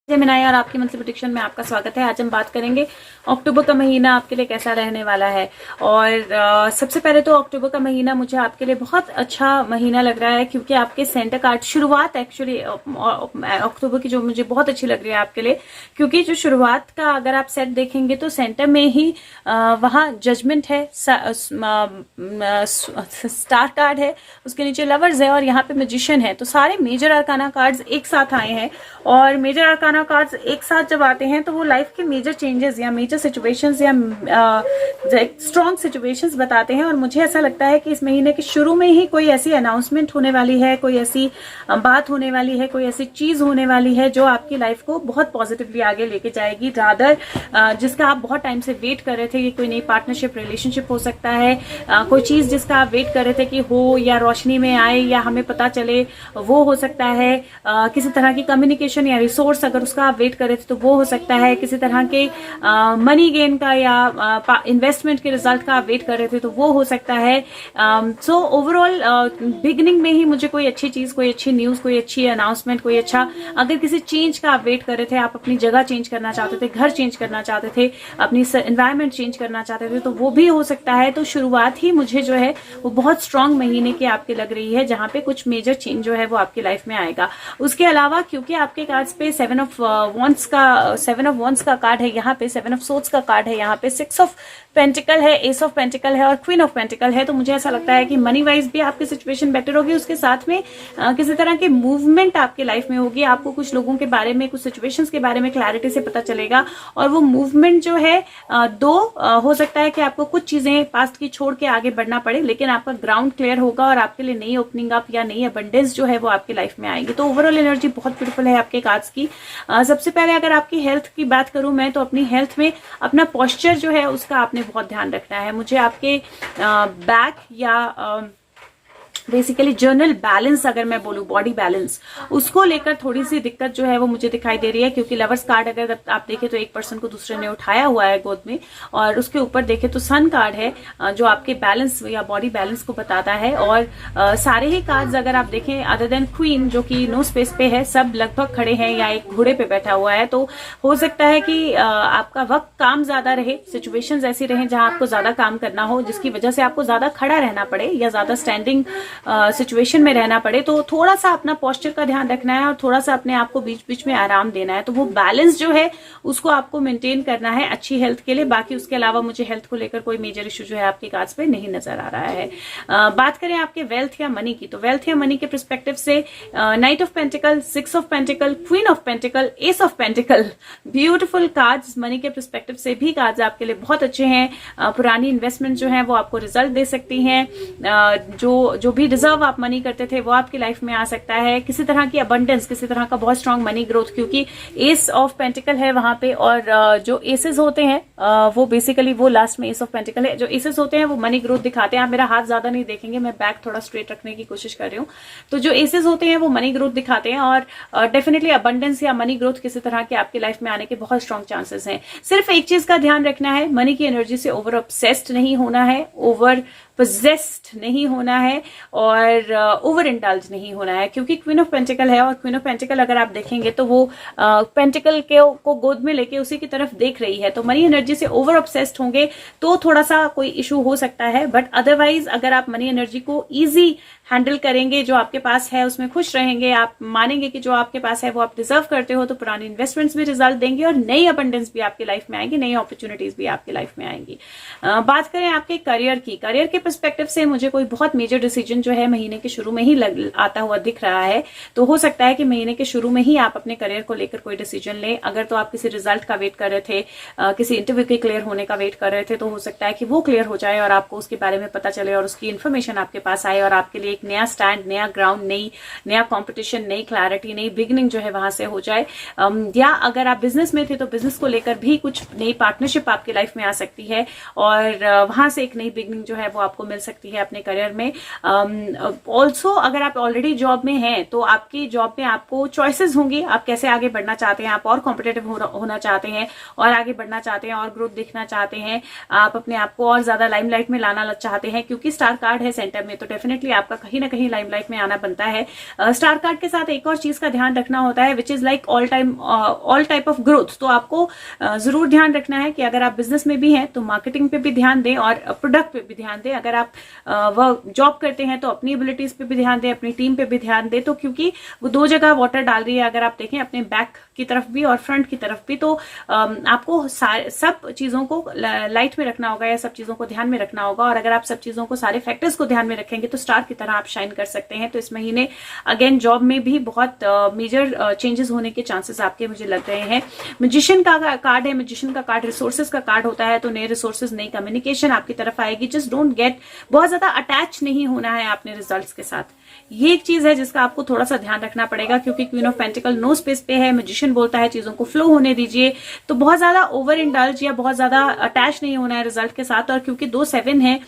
Gemini और आपकी monthly prediction में आपका स्वागत है। आज हम बात करेंगे अक्टूबर का महीना आपके लिए कैसा रहने वाला है। और सबसे पहले तो अक्टूबर का महीना मुझे आपके लिए बहुत अच्छा महीना लग रहा है, क्योंकि आपके सेंटर कार्ड शुरुआत एक्चुअली अक्टूबर की जो मुझे बहुत अच्छी लग रही है आपके लिए, क्योंकि जो शुरुआत का अगर आप सेट देखेंगे तो सेंटर में ही वहां जजमेंट है, स्टार कार्ड है, उसके नीचे लवर्स है और यहाँ पे मैजिशियन है। तो सारे मेजर अरकाना कार्ड्स एक साथ आए हैं और मेजर अरकाना कार्ड्स एक साथ जब आते हैं तो वो लाइफ के मेजर चेंजेस या मेजर सिचुएशंस या स्ट्रॉन्ग सिचुएशंस बताते हैं। और मुझे ऐसा लगता है कि इस महीने के शुरू में ही कोई ऐसी अनाउंसमेंट होने वाली है, कोई ऐसी बात होने वाली है, कोई ऐसी चीज होने वाली है जो आपकी लाइफ को बहुत पॉजिटिवली आगे लेके जाएगी। रादर जिसका आप बहुत टाइम से वेट कर रहे थे कि कोई नई पार्टनरशिप रिलेशनशिप हो सकता है, कोई चीज जिसका आप वेट कर रहे थे कि हो या रोशनी में आए या हमें पता चले, वो हो सकता है। किसी तरह की कम्युनिकेशन या रिसोर्स अगर उसका आप वेट कर रहे थे तो वो हो सकता है। किसी तरह के मनी गेन का या इन्वेस्टमेंट के रिजल्ट का आप वेट कर रहे थे तो वो हो सकता है। सो ओवरऑल बिगिनिंग में ही मुझे कोई अच्छी चीज, कोई अच्छी न्यूज, कोई अच्छी अनाउंसमेंट, कोई अच्छा, अगर किसी चेंज का आप वेट कर रहे थे, आप अपनी जगह चेंज करना चाहते थे, घर चेंज करना चाहते थे, अपनी एनवायरमेंट चेंज करना चाहते थे, तो वो भी हो सकता है। तो शुरुआत ही मुझे जो है वो बहुत स्ट्रांग महीने की आपकी लग रही है, जहां पे कुछ मेजर चेंज जो है वो आपकी लाइफ में आएगा। उसके अलावा क्योंकि आपके कार्ड्स पे सेवन ऑफ वॉन्ड्स का कार्ड है, यहाँ पे 7 ऑफ सोर्ड्स का कार्ड है, यहाँ पे 6 ऑफ पेंटिकल है, एस ऑफ पेंटिकल है और क्वीन ऑफ पेंटिकल है। तो मुझे ऐसा लगता है कि मनी वाइज भी आपकी सिचुएशन बेटर होगी। उसके साथ में किसी तरह के मूवमेंट आपके लाइफ में होगी। आपको कुछ लोगों के बारे में, कुछ सिचुएशंस के बारे में क्लैरिटी से पता चलेगा और वो मूवमेंट जो है हो सकता है कि आपको कुछ चीजें पास्ट की छोड़ के आगे बढ़ना पड़े, लेकिन आपका ग्राउंड क्लियर होगा और आपके लिए नई ओपनिंग अप या नई अबंडेंस जो है वो आपकी लाइफ में आएगी। तो ओवरऑल एनर्जी बहुत ब्यूटीफुल है आपके कार्ड्स की। सबसे पहले अगर आपकी हेल्थ की बात करूं मैं, तो अपनी हेल्थ में अपना पोस्चर जो है उसका आपने बहुत ध्यान रखना है। मुझे आपके बैक या बेसिकली जर्नल बैलेंस, अगर मैं बोलूं बॉडी बैलेंस, उसको लेकर थोड़ी सी दिक्कत जो है वो मुझे दिखाई दे रही है। क्योंकि लवर्स कार्ड अगर आप देखें तो एक पर्सन को दूसरे ने उठाया हुआ है गोद में, और उसके ऊपर देखें तो सन कार्ड है जो आपके बैलेंस या बॉडी बैलेंस को बताता है। और सारे ही कार्ड्स अगर आप देखें अदर देन क्वीन जो कि नो स्पेस पे है, सब लगभग खड़े हैं या एक घोड़े पे बैठा हुआ है। तो हो सकता है कि आपका वक्त काम ज्यादा रहे, सिचुएशंस ऐसी रहे जहां आपको ज्यादा काम करना हो, जिसकी वजह से आपको ज्यादा खड़ा रहना पड़े या ज्यादा स्टैंडिंग सिचुएशन में रहना पड़े। तो थोड़ा सा अपना पोस्चर का ध्यान रखना है और थोड़ा सा अपने आप को बीच बीच में आराम देना है। तो वो बैलेंस जो है उसको आपको मेंटेन करना है अच्छी हेल्थ के लिए। बाकी उसके अलावा मुझे हेल्थ को लेकर कोई मेजर इश्यू जो है आपके कार्ड्स पे नहीं नजर आ रहा है। बात करें आपके वेल्थ या मनी की, तो वेल्थ या मनी के परस्पेक्टिव से night of pentacle, 6 of pentacle, queen of pentacle, S of pentacle, beautiful cards. Money के परस्पेक्टिव से भी कार्ड्स आपके लिए बहुत अच्छे हैं। पुरानी इन्वेस्टमेंट जो है वो आपको रिजल्ट दे सकती है। जो भी रिजर्व आप मनी करते थे वो आपकी लाइफ में आ सकता है। किसी तरह की अबंडेंस, किसी तरह का बहुत स्ट्रांग मनी ग्रोथ, क्योंकि एस ऑफ पेंटिकल है वहां पे। और जो एसेस होते हैं वो बेसिकली वो लास्ट में एस ऑफ पेंटिकल है। जो एसेस होते हैं वो मनी ग्रोथ दिखाते हैं। आप मेरा हाथ ज्यादा नहीं देखेंगे, मैं बैक थोड़ा स्ट्रेट रखने की कोशिश कर रही हूँ। तो जो एसेस होते हैं वो मनी ग्रोथ दिखाते हैं और डेफिनेटली अबंडेंस या मनी ग्रोथ किसी तरह के आपकी लाइफ में आने के बहुत स्ट्रांग चांसेस हैं। सिर्फ एक चीज का ध्यान रखना है, मनी की एनर्जी से ओवर ऑब्सेस्ड नहीं होना है, ओवर पोजेस्ड नहीं होना है और ओवर इंडल्ज नहीं होना है। क्योंकि क्वीन ऑफ पेंटिकल है और क्वीन ऑफ पेंटिकल अगर आप देखेंगे तो वो पेंटिकल को गोद में लेके उसी की तरफ देख रही है। तो मनी एनर्जी से ओवर ऑब्सेस्ड होंगे तो थोड़ा सा कोई इशू हो सकता है, बट अदरवाइज अगर आप मनी एनर्जी को इजी हैंडल करेंगे, जो आपके पास है उसमें खुश रहेंगे, आप मानेंगे कि जो आपके पास है वो आप डिजर्व करते हो, तो पुरानी इन्वेस्टमेंट्स भी रिजल्ट देंगे और नई अबंडेंस भी आपकी लाइफ में आएंगी, नई अपॉर्चुनिटीज भी आपकी लाइफ में आएंगी। बात करें आपके करियर की, करियर के पर्सपेक्टिव से मुझे कोई बहुत मेजर डिसीजन जो है महीने के शुरू में ही आता हुआ दिख रहा है। तो हो सकता है कि महीने के शुरू में ही आप अपने करियर को लेकर कोई डिसीजन लें। अगर तो आप किसी रिजल्ट का वेट कर रहे थे, किसी इंटरव्यू के क्लियर होने का वेट कर रहे थे, तो हो सकता है कि वो क्लियर हो जाए और आपको उसके बारे में पता चले और उसकी इन्फॉर्मेशन आपके पास आए और आपके लिए एक नया स्टैंड, नया ग्राउंड, नया कंपटीशन, नई क्लैरिटी, नई बिगिनिंग जो है वहां से हो जाए। या अगर आप बिजनेस में थे तो बिजनेस को लेकर भी कुछ नई पार्टनरशिप आपकी लाइफ में आ सकती है और वहां से एक नई बिगिनिंग जो है वो आपको आपको मिल सकती है अपने करियर में। ऑल्सो अगर आप ऑलरेडी जॉब में हैं तो आपकी जॉब में आपको चॉइसेस होंगी, आप कैसे आगे बढ़ना चाहते हैं, आप और कॉम्पिटेटिव होना चाहते हैं और आगे बढ़ना चाहते हैं और ग्रोथ देखना चाहते हैं, आप अपने आप को और ज्यादा लाइमलाइट में लाना चाहते हैं, क्योंकि स्टार कार्ड है सेंटर में तो डेफिनेटली आपका कहीं ना कहीं लाइमलाइट में आना बनता है। स्टार कार्ड के साथ एक और चीज का ध्यान रखना होता है which is like all type of growth. तो आपको जरूर ध्यान रखना है कि अगर आप बिजनेस में भी हैं तो मार्केटिंग पे भी ध्यान दें और प्रोडक्ट पे भी ध्यान दें। अगर आप जॉब करते हैं तो अपनी एबिलिटीज पे भी ध्यान दें, अपनी टीम पे भी ध्यान दें। तो क्योंकि वो दो जगह वाटर डाल रही है, अगर आप देखें अपने बैक की तरफ भी और फ्रंट की तरफ भी, तो आपको सब चीजों को लाइट में रखना होगा या सब चीजों को ध्यान में रखना होगा। और अगर आप सब चीजों को, सारे फैक्टर्स को ध्यान में रखेंगे तो स्टार की तरह आप शाइन कर सकते हैं। तो इस महीने अगेन जॉब में भी बहुत मेजर चेंजेस होने के चांसेस आपके मुझे लग रहे हैं। मैजिशियन का कार्ड है, मैजिशियन का कार्ड रिसोर्सेज का कार्ड होता है, तो नए रिसोर्सेज, नई कम्युनिकेशन आपकी तरफ आएगी। जस्ट डोंट गेट, बहुत ज्यादा अटैच नहीं होना है आपने रिजल्ट्स के साथ। ये एक चीज है जिसका आपको थोड़ा सा ध्यान रखना पड़ेगा, क्योंकि queen of pentacle no space पे है, मैजिशियन बोलता है चीजों को फ्लो होने दीजिए। तो बहुत ज्यादा ओवर इंडल्ज या बहुत ज्यादा अटैच नहीं होना है रिजल्ट के साथ। और क्योंकि 2 7 है,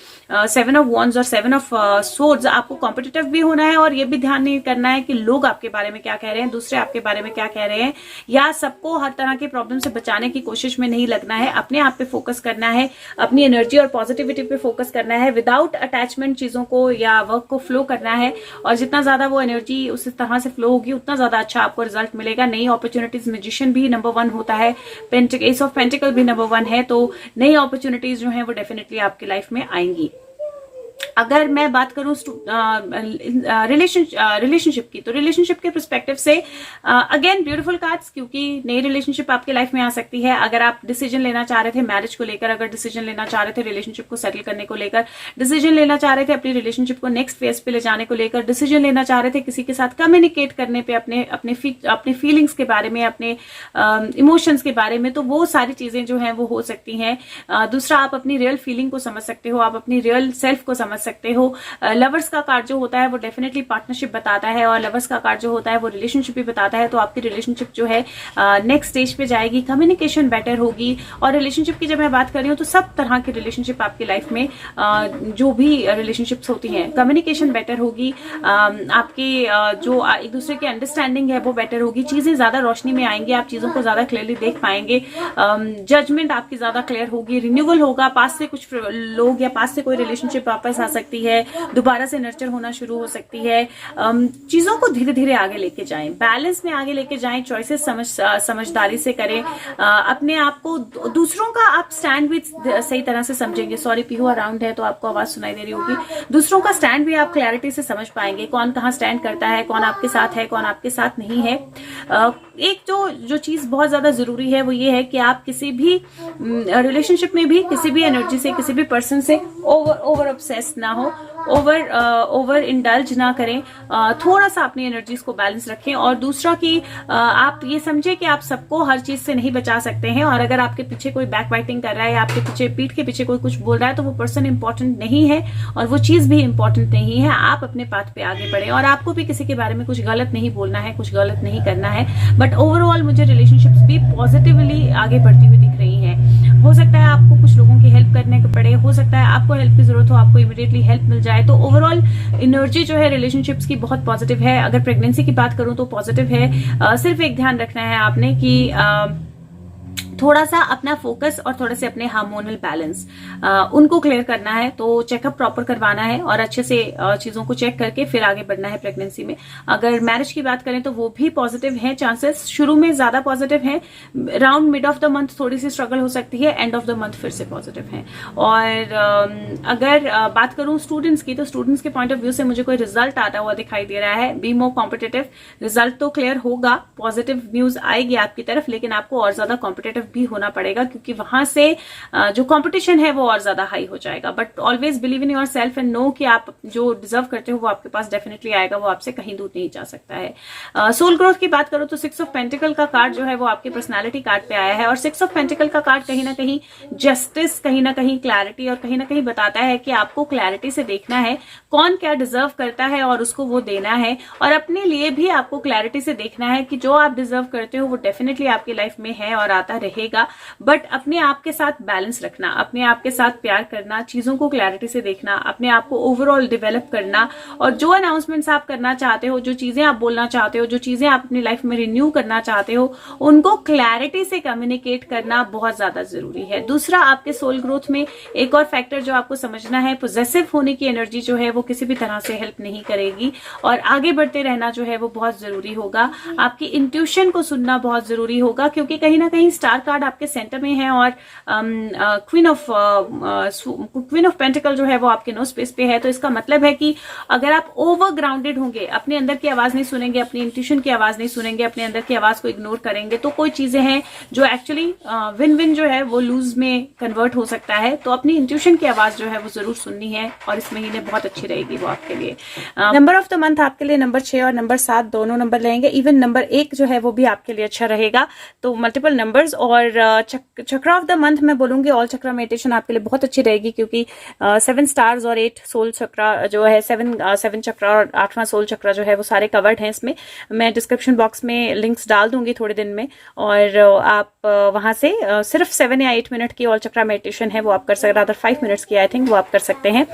7 ऑफ वॉन्ड्स और 7 ऑफ सोर्ड्स, आपको कॉम्पिटिटिव भी होना है और ये भी ध्यान नहीं करना है कि लोग आपके बारे में क्या कह रहे हैं, दूसरे आपके बारे में क्या कह रहे हैं, या सबको हर तरह के प्रॉब्लम से बचाने की कोशिश में नहीं लगना है। अपने आप पे फोकस करना है, अपनी एनर्जी और पॉजिटिविटी पे फोकस करना है, विदाउट अटैचमेंट चीजों को या वर्क को फ्लो करना है। और जितना ज्यादा वो एनर्जी उस तरह से फ्लो होगी उतना ज्यादा अच्छा आपको रिजल्ट मिलेगा। नई अपॉर्चुनिटीज, मैजिशियन भी नंबर 1 होता है, एस ऑफ पेंटिकल भी नंबर 1 है, तो नई अपॉर्चुनिटीज जो है वो डेफिनेटली आपकी लाइफ में आएंगी। अगर मैं बात करूं रिलेशनशिप की, तो रिलेशनशिप के पर्सपेक्टिव से अगेन ब्यूटीफुल कार्ड्स, क्योंकि नई रिलेशनशिप आपके लाइफ में आ सकती है। अगर आप डिसीजन लेना चाह रहे थे मैरिज को लेकर, अगर डिसीजन लेना चाह रहे थे रिलेशनशिप को सेटल करने को लेकर, डिसीजन लेना चाह रहे थे अपनी रिलेशनशिप को नेक्स्ट फेज पे ले जाने को लेकर, डिसीजन लेना चाह रहे थे किसी के साथ कम्युनिकेट करने पे, अपने फीलिंग्स के बारे में, अपने इमोशंस के बारे में, तो वो सारी चीजें जो है वो हो सकती हैं। दूसरा, आप अपनी रियल फीलिंग को समझ सकते हो, आप अपनी रियल सेल्फ को समझ सकते हो। लवर्स का कार्ड जो होता है वो डेफिनेटली पार्टनरशिप बताता है, और लवर्स का कार्ड जो होता है वो रिलेशनशिप भी बताता है। तो आपकी रिलेशनशिप जो है नेक्स्ट स्टेज पे जाएगी, कम्युनिकेशन बेटर होगी। और रिलेशनशिप की जब मैं बात कर रही हूँ तो सब तरह की रिलेशनशिप आपकी लाइफ में जो भी रिलेशनशिप्स होती हैं, कम्युनिकेशन बेटर होगी, आपकी जो एक दूसरे की अंडरस्टैंडिंग है वो बेटर होगी, चीजें ज्यादा रोशनी में आएंगी, आप चीजों को ज्यादा क्लियरली देख पाएंगे, जजमेंट आपकी ज्यादा क्लियर होगी, रिन्यूअल होगा, पास से कुछ लोग या पास से कोई रिलेशनशिप वापस आ सकती है, दोबारा से नर्चर होना शुरू हो सकती है। चीजों को धीरे धीरे आगे लेके जाएं, बैलेंस में आगे लेके जाएं, चॉइसेस समझदारी से करें, अपने आप को, दूसरों का आप स्टैंड भी सही तरह से समझेंगे। सॉरी, पीहू अराउंड है तो आपको आवाज सुनाई दे रही होगी। दूसरों का स्टैंड भी आप क्लैरिटी से समझ पाएंगे, कौन कहाँ स्टैंड करता है, कौन आपके साथ है, कौन आपके साथ नहीं है। एक जो चीज बहुत ज्यादा जरूरी है वो ये है कि आप किसी भी रिलेशनशिप में भी किसी भी एनर्जी से, किसी भी पर्सन से ओवर ऑब्सेस ना हो, ओवर इंडल्ज ना करें, थोड़ा सा अपनी एनर्जीज को बैलेंस रखें। और दूसरा कि आप ये समझे कि आप सबको हर चीज से नहीं बचा सकते हैं, और अगर आपके पीछे कोई बैक बाइटिंग कर रहा है या आपके पीछे, पीठ के पीछे कोई कुछ बोल रहा है, तो वो पर्सन इंपॉर्टेंट नहीं है और वो चीज भी इंपॉर्टेंट नहीं है। आप अपने पाथ पे आगे बढ़े, और आपको भी किसी के बारे में कुछ गलत नहीं बोलना है, कुछ गलत नहीं करना है। बट ओवरऑल मुझे रिलेशनशिप्स भी पॉजिटिवली आगे बढ़ती हुई दिख रही है। हो सकता है आपको कुछ लोगों की हेल्प करने को पड़े, हो सकता है आपको हेल्प की जरूरत हो, आपको इमीडिएटली हेल्प मिल जाए। तो ओवरऑल एनर्जी जो है रिलेशनशिप्स की बहुत पॉजिटिव है। अगर प्रेगनेंसी की बात करूं तो पॉजिटिव है। सिर्फ एक ध्यान रखना है आपने कि थोड़ा सा अपना फोकस और थोड़े से अपने हार्मोनल बैलेंस उनको क्लियर करना है। तो चेकअप प्रॉपर करवाना है और अच्छे से चीजों को चेक करके फिर आगे बढ़ना है प्रेगनेंसी में। अगर मैरिज की बात करें तो वो भी पॉजिटिव है, चांसेस शुरू में ज्यादा पॉजिटिव है, around mid of the month थोड़ी सी स्ट्रगल हो सकती है, एंड ऑफ द मंथ फिर से पॉजिटिव है। और अगर बात करूं स्टूडेंट्स की, तो स्टूडेंट्स के पॉइंट ऑफ व्यू से मुझे कोई रिजल्ट आता हुआ दिखाई दे रहा है। बी मोर कॉम्पिटेटिव, रिजल्ट तो क्लियर होगा, पॉजिटिव न्यूज आएगी आपकी तरफ, लेकिन आपको और ज्यादा कॉम्पिटेटिव भी होना पड़ेगा, क्योंकि वहां से जो कंपटीशन है वो और ज्यादा हाई हो जाएगा। But always believe in yourself and know कि आप जो डिजर्व करते हो वो आपके पास डेफिनेटली आएगा, वो आपसे कहीं दूर नहीं जा सकता है। सोल ग्रोथ की बात करो तो 6 ऑफ पेंटिकल का कार्ड जो है वो आपके पर्सनैलिटी कार्ड पे आया है, और 6 ऑफ पेंटिकल का कार्ड कहीं ना कहीं जस्टिस, कहीं ना कहीं क्लैरिटी, और कहीं ना कहीं बताता है कि आपको क्लैरिटी से देखना है कौन क्या डिजर्व करता है और उसको वो देना है। और अपने लिए भी आपको क्लैरिटी से देखना है कि जो आप डिजर्व करते हो वो डेफिनेटली आपकी लाइफ में है और आता रहेगा। रहेगा, बट अपने आप के साथ बैलेंस रखना, अपने आप के साथ प्यार करना, चीजों को क्लैरिटी से देखना, अपने आप को ओवरऑल डेवलप करना, और जो अनाउंसमेंट्स आप करना चाहते हो, जो चीजें आप बोलना चाहते हो, जो चीजें आप अपनी लाइफ में रिन्यू करना चाहते हो, उनको क्लैरिटी से कम्युनिकेट करना बहुत ज्यादा जरूरी है। दूसरा, आपके सोल ग्रोथ में एक और फैक्टर जो आपको समझना है, पोजेसिव होने की एनर्जी जो है वो किसी भी तरह से हेल्प नहीं करेगी, और आगे बढ़ते रहना जो है वो बहुत जरूरी होगा। आपकी इंट्यूशन को सुनना बहुत जरूरी होगा, क्योंकि कहीं ना कहीं स्टार कार्ड आपके सेंटर में है, और क्वीन ऑफ पेंटिकल जो है वो आपके नो स्पेस पे है। तो इसका मतलब है कि अगर आप ओवर ग्राउंडेड होंगे, अपने अंदर की आवाज नहीं सुनेंगे, अपनी इंट्यूशन की आवाज नहीं सुनेंगे, अपने अंदर की आवाज को इग्नोर करेंगे, तो कोई चीजें हैं जो एक्चुअली विन विन जो है वो लूज में कन्वर्ट हो सकता है। तो अपनी इंट्यूशन की आवाज जो है वो जरूर सुननी है, और इस महीने बहुत अच्छी रहेगी वो आपके लिए। नंबर ऑफ द मंथ आपके लिए नंबर 6 और नंबर 7 दोनों नंबर रहेंगे। इवन नंबर 1 जो है वो भी आपके लिए अच्छा रहेगा। तो मल्टीपल नंबर्स। और चक्र ऑफ द मंथ मैं बोलूंगी ऑल चक्र मेडिटेशन आपके लिए बहुत अच्छी रहेगी, क्योंकि 7 स्टार्स और 8 सोल चक्र जो है, 7 चक्र और 8वां सोल चक्र जो है वो सारे कवर्ड हैं इसमें। मैं डिस्क्रिप्शन बॉक्स में लिंक्स डाल दूंगी थोड़े दिन में, और आप वहां से सिर्फ 7 या 8 मिनट की ऑल चक्र मेडिटेशन है वो आप कर सकते हैं, रादर 5 मिनट्स की आई थिंक वो आप कर सकते हैं।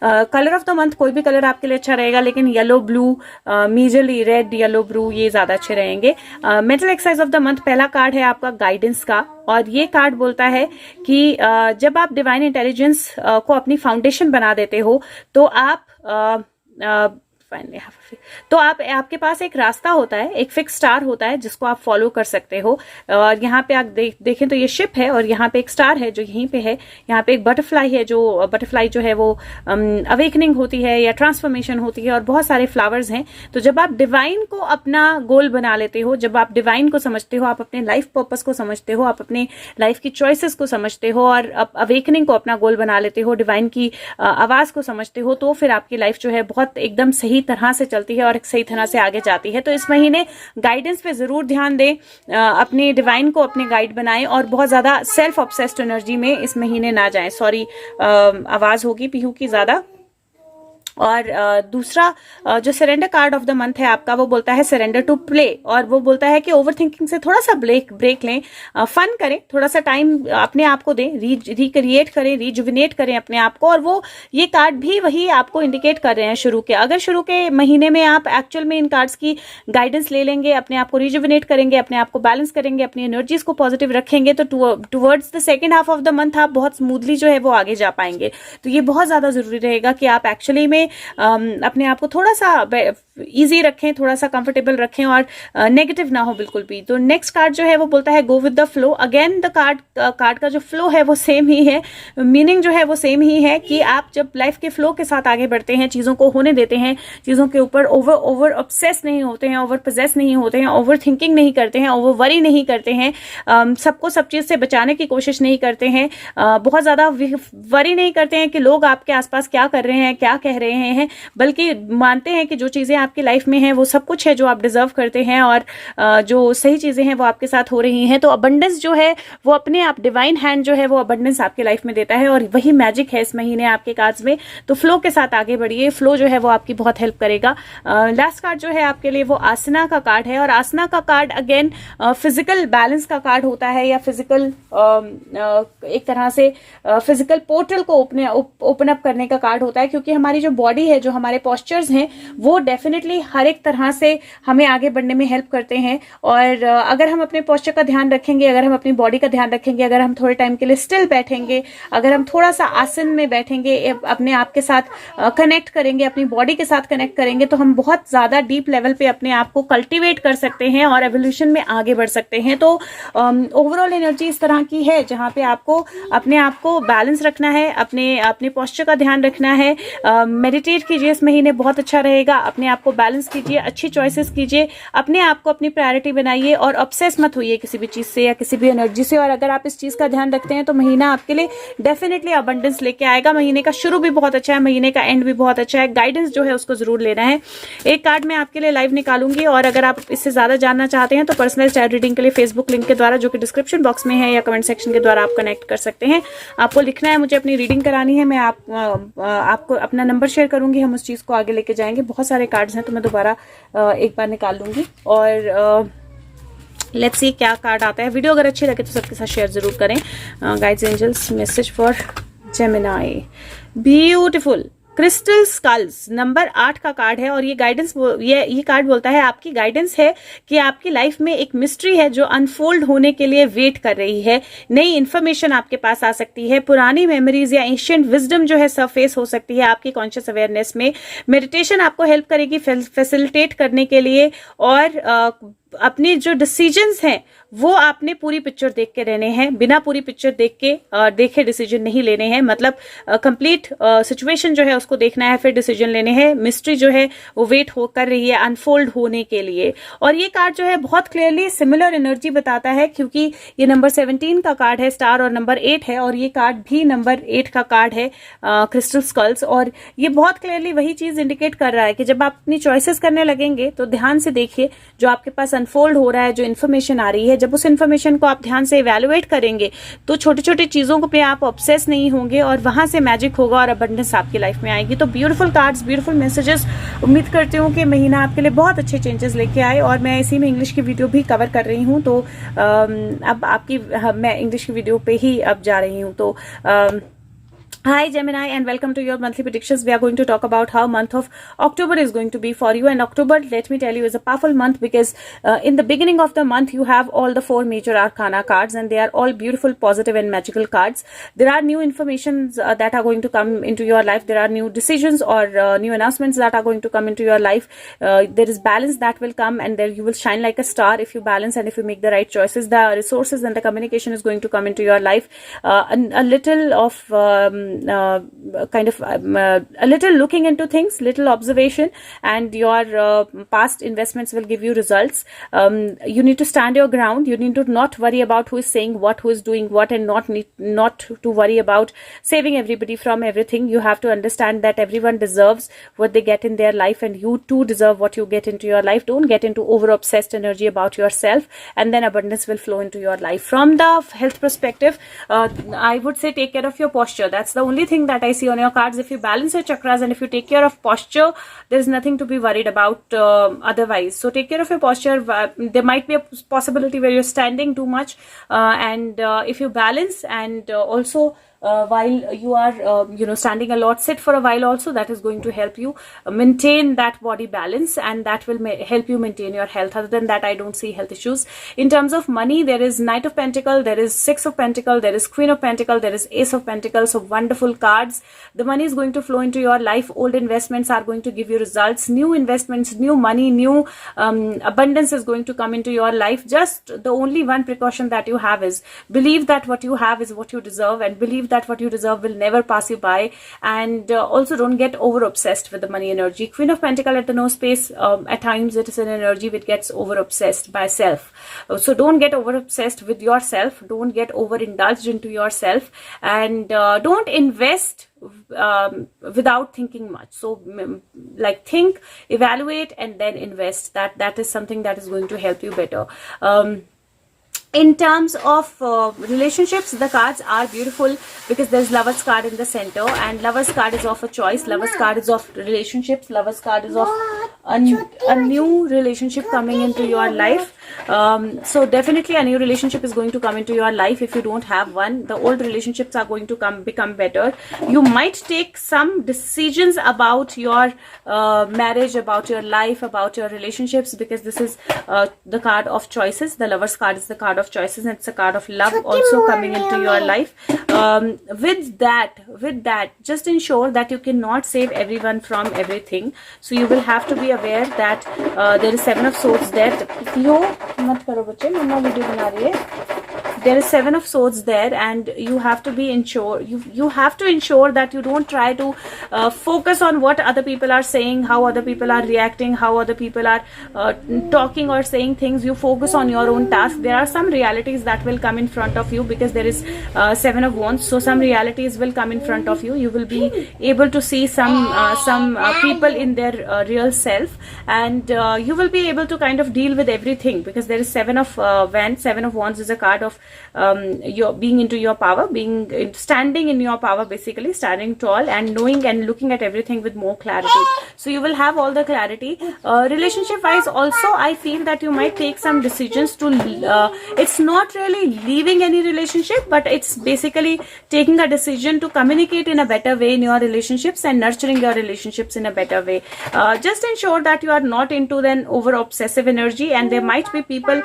कलर ऑफ द मंथ कोई भी कलर आपके लिए अच्छा रहेगा, लेकिन yellow blue, majorly red, yellow blue, ये ज्यादा अच्छे रहेंगे। Mental exercise of the month पहला कार्ड है आपका गाइडेंस का, और ये कार्ड बोलता है कि जब आप डिवाइन इंटेलिजेंस को अपनी फाउंडेशन बना देते हो तो आप तो आपके पास एक रास्ता होता है, एक फिक्स स्टार होता है जिसको आप फॉलो कर सकते हो। और यहाँ पे आप देखें तो ये शिप है, और यहाँ पे एक स्टार है जो यहीं पे है। यहाँ पे एक बटरफ्लाई है, जो बटरफ्लाई जो है वो अवेकनिंग होती है या ट्रांसफॉर्मेशन होती है, और बहुत सारे फ्लावर्स हैं। तो जब आप डिवाइन को अपना गोल बना लेते हो, जब आप डिवाइन को समझते हो, आप अपने लाइफ पर्पस को समझते हो, आप अपने लाइफ की चॉइसेस को समझते हो, और अवेकनिंग को अपना गोल बना लेते हो, डिवाइन की आवाज को समझते हो, तो फिर आपकी लाइफ जो है बहुत एकदम सही तरह से चलती है और सही तरह से आगे जाती है। तो इस महीने गाइडेंस पे जरूर ध्यान दें, अपने डिवाइन को अपने गाइड बनाएं, और बहुत ज्यादा सेल्फ ऑब्सेस्ड एनर्जी में इस महीने ना जाएं। सॉरी, आवाज होगी पीहू की ज्यादा। और दूसरा जो surrender card of the month है आपका, वो बोलता है सरेंडर टू प्ले, और वो बोलता है कि ओवर थिंकिंग से थोड़ा सा ब्रेक लें, फन करें, थोड़ा सा टाइम अपने आप को दें, रिक्रिएट करें, रिजुविनेट करें अपने आप को। और वो ये कार्ड भी वही आपको इंडिकेट कर रहे हैं शुरू के। अगर शुरू के महीने में आप एक्चुअल में इन कार्ड्स की गाइडेंस ले लेंगे, अपने आप को रिजुविनेट करेंगे, अपने आप को बैलेंस करेंगे, अपनी एनर्जीज को पॉजिटिव रखेंगे, तो towards the second half of the month आप बहुत स्मूथली जो है वो आगे जा पाएंगे। तो ये बहुत ज्यादा जरूरी रहेगा कि आप एक्चुअली में अपने आप को थोड़ा सा इजी रखें, थोड़ा सा कंफर्टेबल रखें, और नेगेटिव ना हो बिल्कुल भी। तो नेक्स्ट कार्ड जो है वो बोलता है go with the flow. Again the card का जो फ्लो है वो सेम ही है, मीनिंग जो है वो सेम ही है कि आप जब लाइफ के फ्लो के साथ आगे बढ़ते हैं, चीजों को होने देते हैं, चीजों के ऊपर ओवर ऑब्सेस नहीं होते हैं, ओवर पोजेस नहीं होते हैं, ओवर थिंकिंग नहीं करते हैं, ओवर वरी नहीं करते हैं, सबको सब चीज से बचाने की कोशिश नहीं करते हैं, बहुत ज्यादा वरी नहीं करते हैं कि लोग आपके आसपास क्या कर रहे हैं, क्या कह रहे हैं, बल्कि मानते हैं कि जो चीजें आपकी लाइफ में हैं वो सब कुछ है जो आप डिजर्व करते हैं, और जो सही चीजें हैं वो आपके साथ हो रही हैं। तो अबंडेंस जो है वो अपने आप डिवाइन हैंड जो है वो अबंडेंस आपके लाइफ में देता है, और वही मैजिक है इस महीने आपके कार्ड्स में। तो फ्लो के साथ आगे बढ़िए, फ्लो जो है वो आपकी बहुत हेल्प करेगा। लास्ट कार्ड जो है आपके लिए वो आसना का कार्ड है, और आसना का कार्ड अगेन फिजिकल बैलेंस का कार्ड होता है, या फिजिकल एक तरह से फिजिकल पोर्टल को ओपन अप करने का कार्ड होता है, क्योंकि हमारी जो बॉडी है, जो हमारे पोस्चर्स हैं, वो डेफिनेटली हर एक तरह से हमें आगे बढ़ने में हेल्प करते हैं। और अगर हम अपने पोस्चर का ध्यान रखेंगे, अगर हम अपनी बॉडी का ध्यान रखेंगे, अगर हम थोड़े टाइम के लिए स्टिल बैठेंगे, अगर हम थोड़ा सा आसन में बैठेंगे, अपने आप के साथ कनेक्ट करेंगे, अपनी बॉडी के साथ कनेक्ट करेंगे, तो हम बहुत ज्यादा डीप लेवल पे अपने आप को कल्टीवेट कर सकते हैं और एवोल्यूशन में आगे बढ़ सकते हैं। तो ओवरऑल एनर्जी इस तरह की है जहां पे आपको अपने आप को बैलेंस रखना है, अपने पोस्चर का ध्यान रखना है, मेडिटेट कीजिए इस महीने, बहुत अच्छा रहेगा। अपने आप को बैलेंस कीजिए, अच्छी चॉइसेस कीजिए, अपने आप को अपनी प्रायोरिटी बनाइए, और ऑब्सेस मत होइए किसी भी चीज से या किसी भी एनर्जी से। और अगर आप इस चीज का ध्यान रखते हैं तो महीना आपके लिए डेफिनेटली अबंडेंस लेके आएगा। महीने का शुरू भी बहुत अच्छा है, महीने का एंड भी बहुत अच्छा है। गाइडेंस जो है उसको जरूर लेना है। एक कार्ड मैं आपके लिए लाइव निकालूंगी, और अगर आप इससे ज्यादा जानना चाहते हैं तो पर्सनल चैट रीडिंग के लिए फेसबुक लिंक के द्वारा, जो कि डिस्क्रिप्शन बॉक्स में है, या कमेंट सेक्शन के द्वारा आप कनेक्ट कर सकते हैं। आपको लिखना है मुझे अपनी रीडिंग करानी है, मैं आपको अपना नंबर शेयर करूंगी, हम उस चीज को आगे लेके जाएंगे। बहुत सारे कार्ड्स हैं तो मैं दोबारा एक बार निकाल लूंगी। और लेट्स सी क्या कार्ड आता है। वीडियो अगर अच्छी लगे तो सबके साथ शेयर जरूर करें। Guides angels message for Gemini, beautiful crystal skulls, number 8 का कार्ड है और ये गाइडेंस, ये कार्ड बोलता है आपकी गाइडेंस है कि आपकी लाइफ में एक मिस्ट्री है जो अनफोल्ड होने के लिए वेट कर रही है। नई इन्फॉर्मेशन आपके पास आ सकती है, पुरानी मेमोरीज या एंशिएंट विजडम जो है सरफेस हो सकती है आपकी कॉन्शियस अवेयरनेस में। मेडिटेशन आपको हेल्प करेगी फैसिलिटेट करने के लिए, और अपने जो डिसीजंस हैं वो आपने पूरी पिक्चर देख के रहने हैं, बिना पूरी पिक्चर देखे डिसीजन नहीं लेने हैं। मतलब कंप्लीट सिचुएशन जो है उसको देखना है फिर डिसीजन लेने हैं। मिस्ट्री जो है वो वेट कर रही है अनफोल्ड होने के लिए। और ये कार्ड जो है बहुत क्लियरली सिमिलर एनर्जी बताता है, क्योंकि ये नंबर 17 का कार्ड है, स्टार, और नंबर 8 है, और ये कार्ड भी नंबर 8 का कार्ड है, क्रिस्टल स्कल्स। और ये बहुत क्लियरली वही चीज इंडिकेट कर रहा है कि जब आप अपनी चॉइसेस करने लगेंगे तो ध्यान से देखिए जो आपके पास अनफोल्ड हो रहा है, जो इन्फॉर्मेशन आ रही है, जब उस इन्फॉर्मेशन को आप ध्यान से इवैल्यूएट करेंगे तो छोटी छोटी चीजों पे आप ऑब्सेस नहीं होंगे और वहां से मैजिक होगा और अबंडेंस आपकी लाइफ में आएगी। तो ब्यूटीफुल कार्ड्स, ब्यूटीफुल मैसेजेस। उम्मीद करती हूँ कि महीना आपके लिए बहुत अच्छे चेंजेस लेके आए, और मैं इसी में इंग्लिश की वीडियो भी कवर कर रही हूँ। तो अब मैं इंग्लिश की वीडियो पे ही अब जा रही हूँ। तो Hi Gemini and welcome to your monthly predictions. We are going to talk about how month of October is going to be for you. And October, let me tell you, is a powerful month because in the beginning of the month you have all the 4 major arcana cards, and they are all beautiful, positive and magical cards. There are new informations that are going to come into your life. There are new decisions or new announcements that are going to come into your life. There is balance that will come, and there you will shine like a star if you balance and if you make the right choices. The resources and the communication is going to come into your life. A little of a little looking into things, little observation, and your past investments will give you results. You need to stand your ground. You need to not worry about who is saying what, who is doing what, and not to worry about saving everybody from everything. You have to understand that everyone deserves what they get in their life, and you too deserve what you get into your life. Don't get into over obsessed energy about yourself, and then abundance will flow into your life. From the health perspective, I would say take care of your posture. That's the only thing that I see on your cards. If you balance your chakras and if you take care of posture, there is nothing to be worried about otherwise. So take care of your posture. There might be a possibility where you're standing too much, and if you balance and also while you are standing a lot, sit for a while also. That is going to help you maintain that body balance, and that will help you maintain your health. Other than that, I don't see health issues. In terms of money, there is Knight of Pentacle, there is 6 of Pentacle, there is Queen of Pentacle, there is Ace of Pentacle. So wonderful cards. The money is going to flow into your life. Old investments are going to give you results. New investments, new money, new abundance is going to come into your life. Just the only one precaution that you have is believe that what you have is what you deserve, and believe that what you deserve will never pass you by. And also don't get over obsessed with the money energy. Queen of Pentacle at the no space, at times it is an energy which gets over obsessed by self. So don't get over obsessed with yourself. Don't get over indulged into yourself, and don't invest without thinking much. So like think, evaluate, and then invest. That is something that is going to help you better. In terms of relationships, the cards are beautiful because there's Lovers card in the center, and Lovers card is of a choice. Lovers card is of relationships. Lovers card is of a new relationship coming into your life. So definitely a new relationship is going to come into your life. If you don't have one, the old relationships are going to become better. You might take some decisions about your marriage, about your life, about your relationships, because this is the card of choices. The Lovers card is the card of choices, and it's a card of love also coming into your life. With that, just ensure that you cannot save everyone from everything. So you will have to be aware that there is 7 of Swords there. मत करो बच्चे, मम्मा video बना रही है. There is 7 of Swords there, and you have to be you have to ensure that you don't try to focus on what other people are saying, how other people are reacting, how other people are talking or saying things. You focus on your own task. There are some realities that will come in front of you because there is 7 of Wands. So some realities will come in front of you. You will be able to see some people in their real self, and you will be able to kind of deal with everything because there is 7 of Wands. 7 of Wands is a card of your being into your power, standing in your power, basically standing tall and knowing and looking at everything with more clarity. So you will have all the clarity. Relationship wise also, I feel that you might take some decisions to it's not really leaving any relationship, but it's basically taking a decision to communicate in a better way in your relationships and nurturing your relationships in a better way. Just ensure that you are not into then over obsessive energy, and there might be people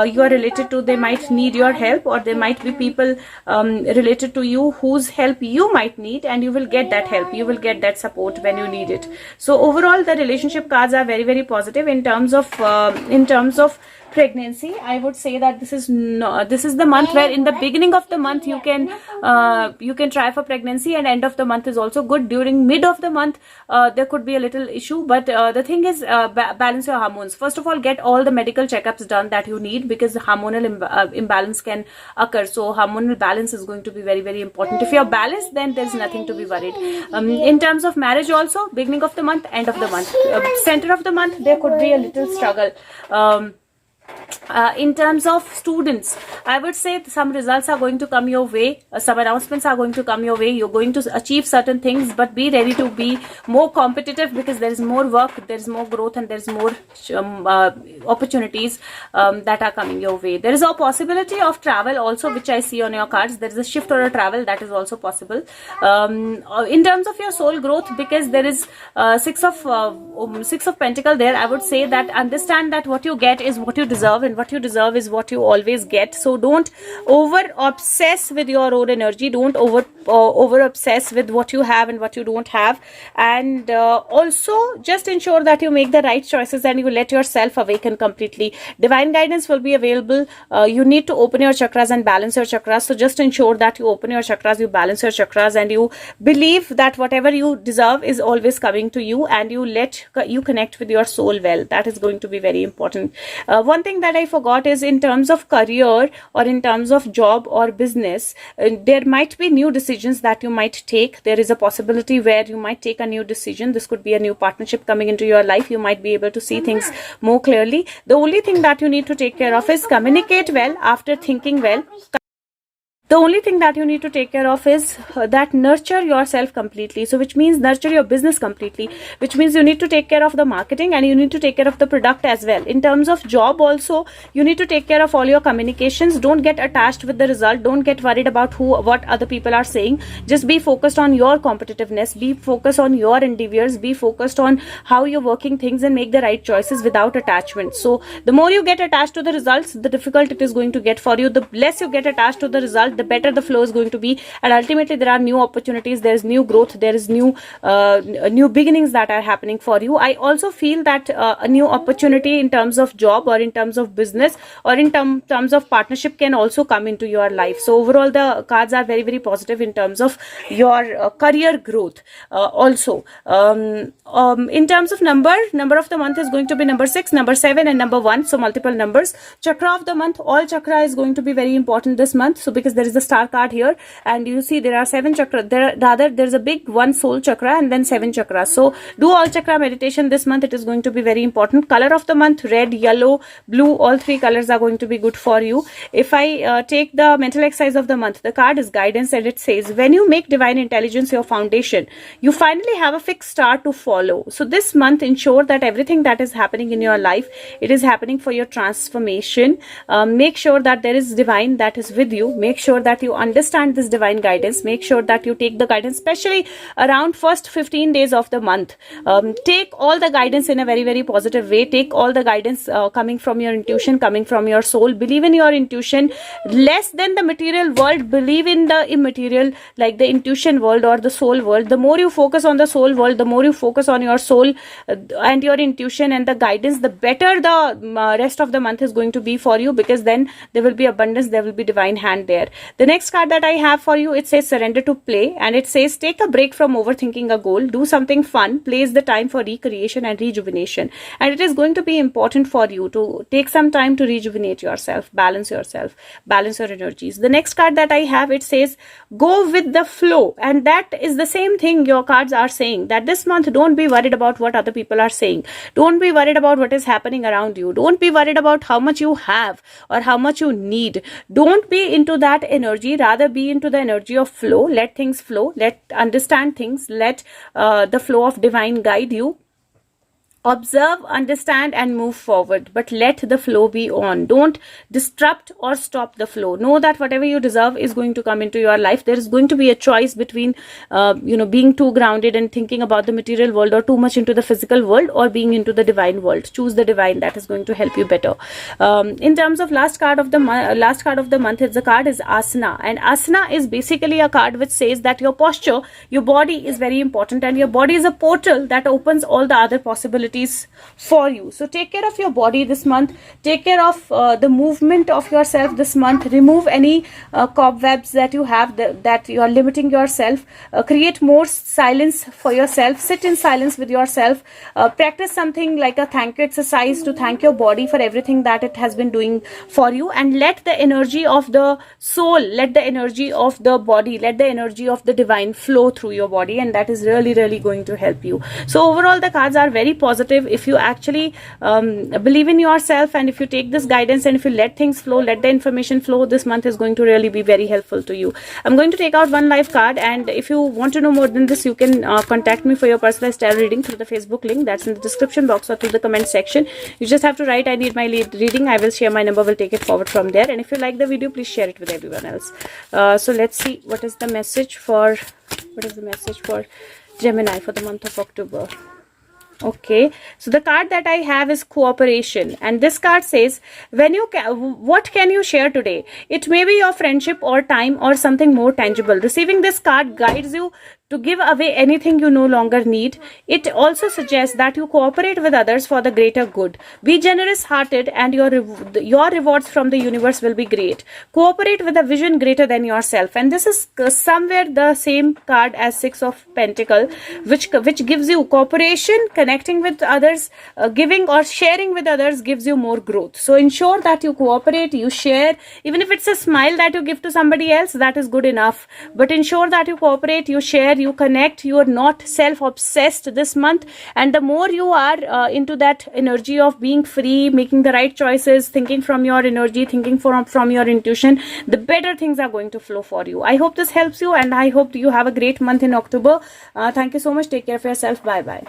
you are related to, they might need your help, or there might be people related to you whose help you might need, and you will get that help, you will get that support when you need it. So overall the relationship cards are very, very positive. In terms of pregnancy, I would say that this is the month where in the beginning of the month you can try for pregnancy, and end of the month is also good. During mid of the month there could be a little issue, but the thing is, balance your hormones. First of all, get all the medical checkups done that you need, because hormonal imbalance can occur. So hormonal balance is going to be very, very important. If you're balanced, then there's nothing to be worried. In terms of marriage also, beginning of the month, end of the month, center of the month, there could be a little struggle. In terms of students, I would say some results are going to come your way, some announcements are going to come your way, you're going to achieve certain things, but be ready to be more competitive, because there is more work, there is more growth, and there is more opportunities that are coming your way. There is a possibility of travel also, which I see on your cards. There is a shift or a travel that is also possible. In terms of your soul growth, because there is six of Pentacle there, I would say that understand that what you get is what you deserve, and what you deserve is what you always get. So don't over obsess with your own energy, don't over obsess with what you have and what you don't have, and also just ensure that you make the right choices and you let yourself awaken completely. Divine guidance will be available. You need to open your chakras and balance your chakras. So just ensure that you open your chakras, you balance your chakras, and you believe that whatever you deserve is always coming to you, and you connect with your soul well. That is going to be very important. One thing that I forgot is in terms of career or in terms of job or business, there might be new decisions that you might take. There is a possibility where you might take a new decision. This could be a new partnership coming into your life. You might be able to see things more clearly. The only thing that you need to take care of is communicate well after thinking well. The only thing that you need to take care of is that nurture yourself completely. So which means nurture your business completely, which means you need to take care of the marketing and you need to take care of the product as well. In terms of job also, you need to take care of all your communications. Don't get attached with the result. Don't get worried about what other people are saying. Just be focused on your competitiveness. Be focused on your endeavors. Be focused on how you're working things and make the right choices without attachment. So the more you get attached to the results, the difficult it is going to get for you. The less you get attached to the result, the better the flow is going to be, and ultimately there are new opportunities, there is new growth, there is new beginnings that are happening for you. I also feel that a new opportunity in terms of job or in terms of business or in terms of partnership can also come into your life. So overall the cards are very, very positive in terms of your career growth. Also in terms of number of the month is going to be number 6, number 7 and number 1, so multiple numbers. Chakra of the month, all chakra is going to be very important this month. So because there is the star card here and you see there are 7 chakra, there's a big 1 soul chakra and then 7 chakras. So do all chakra meditation this month. It is going to be very important. Color of the month, red, yellow, blue, all 3 colors are going to be good for you. If I take the mental exercise of the month, the card is guidance and it says, when you make divine intelligence your foundation, you finally have a fixed star to follow. So this month ensure that everything that is happening in your life, it is happening for your transformation. Make sure that there is divine that is with you. Make sure that you understand this divine guidance. Make sure that you take the guidance, especially around first 15 days of the month. Take all the guidance in a very, very positive way. Take all the guidance coming from your intuition, coming from your soul. Believe in your intuition less than the material world. Believe in the immaterial, like the intuition world or the soul world. The more you focus on the soul world, the more you focus on your soul and your intuition and the guidance, the better the rest of the month is going to be for you, because then there will be abundance, there will be divine hand there. The next card that I have for you, it says surrender to play, and it says take a break from overthinking a goal, do something fun, play is the time for recreation and rejuvenation. And it is going to be important for you to take some time to rejuvenate yourself, balance your energies. The next card that I have, it says go with the flow, and that is the same thing your cards are saying, that this month don't be worried about what other people are saying, don't be worried about what is happening around you, don't be worried about how much you have or how much you need. Don't be into that energy, rather be into the energy of flow. Let things flow, let understand things, let the flow of divine guide you. Observe, understand, and move forward, but let the flow be on. Don't disrupt or stop the flow. Know that whatever you deserve is going to come into your life. There is going to be a choice between being too grounded and thinking about the material world, or too much into the physical world, or being into the divine world. Choose the divine. That is going to help you better. In terms of last card of the month, the card is asana, and asana is basically a card which says that your posture, your body is very important, and your body is a portal that opens all the other possibilities for you. So take care of your body this month, take care of the movement of yourself this month, remove any cobwebs that you have that you are limiting yourself, create more silence for yourself, sit in silence with yourself, practice something like a thank you exercise to thank your body for everything that it has been doing for you, and let the energy of the soul, let the energy of the body, let the energy of the divine flow through your body, and that is really, really going to help you. So overall, the cards are very positive. If you actually believe in yourself, and if you take this guidance, and if you let things flow, let the information flow, this month is going to really be very helpful to you. I'm going to take out one live card, and if you want to know more than this, you can contact me for your personalized tarot reading through the Facebook link that's in the description box or through the comment section. You just have to write I need my lead reading. I will share my number, will take it forward from there. And if you like the video, please share it with everyone else. So let's see what is the message for Gemini for the month of October. Okay, so the card that I have is cooperation, and this card says what can you share today? It may be your friendship or time or something more tangible. Receiving this card guides you to give away anything you no longer need. It also suggests that you cooperate with others for the greater good. Be generous hearted, and your rewards from the universe will be great. Cooperate with a vision greater than yourself, and this is somewhere the same card as Six of Pentacles, which gives you cooperation, connecting with others, giving or sharing with others gives you more growth. So ensure that you cooperate, you share, even if it's a smile that you give to somebody else, that is good enough, but ensure that you cooperate, you share, you connect, you are not self-obsessed this month. And the more you are into that energy of being free, making the right choices, thinking from your energy, thinking from your intuition, the better things are going to flow for you. I hope this helps you, and I hope you have a great month in October. Thank you so much. Take care of yourself. Bye bye.